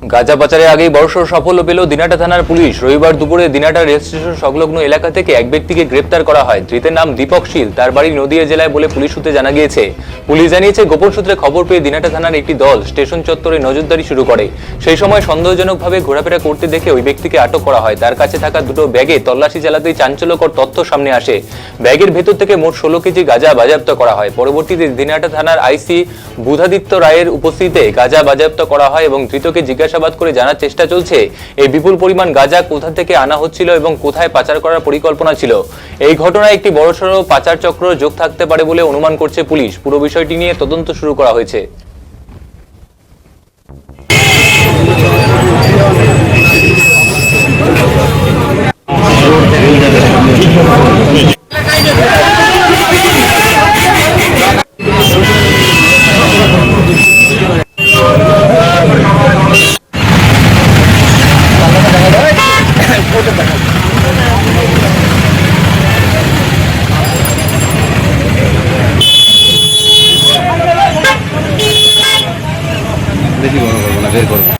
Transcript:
গাঁজা পাচারের আগেই বড়সড় সাফল্য পেল দিনাটা থানার পুলিশ। রবিবার দুপুরে দিনাটা রেল স্টেশন সংলগ্ন এলাকা থেকে এক ব্যক্তিকে গ্রেপ্তার করা হয়। ধৃতের নাম দীপক শীল, তার বাড়ি নদিয়া জেলায় বলে পুলিশ সূত্রে জানা গিয়েছে। পুলিশ জানিয়েছে, গোপন সূত্রে খবর পেয়ে দিনাটা থানার একটি দল স্টেশন চত্বরে নজরদারি শুরু করে। সেই সময় সন্দেহজনকভাবে ঘোরাফেরা করতে দেখে ওই ব্যক্তিকে আটক করা হয়। তার কাছে থাকা দুটো ব্যাগে তল্লাশি চালাতেই চাঞ্চল্যকর তথ্য সামনে আসে। ব্যাগের ভেতর থেকে মোট 16 কেজি গাঁজা বাজেয়াপ্ত করা হয়। পরবর্তীতে দিনাটা থানার আইসি বুধাদিত্য রায়ের উপস্থিতিতে গাঁজা বাজেয়াপ্ত করা হয় এবং ধৃতকে জিজ্ঞাসাবাদ করে জানার চেষ্টা চলছে এই বিপুল পরিমাণ গাঁজা কোথা থেকে আনা হচ্ছিল এবং কোথায় পাচার করার পরিকল্পনা ছিল। এই ঘটনায় একটি বড়সড় পাচার চক্র যোগ থাকতে পারে বলে অনুমান করছে পুলিশ। পুরো বিষয়টি নিয়ে তদন্ত শুরু করা হয়েছে। বেশি বড় করবো না, বের করবো।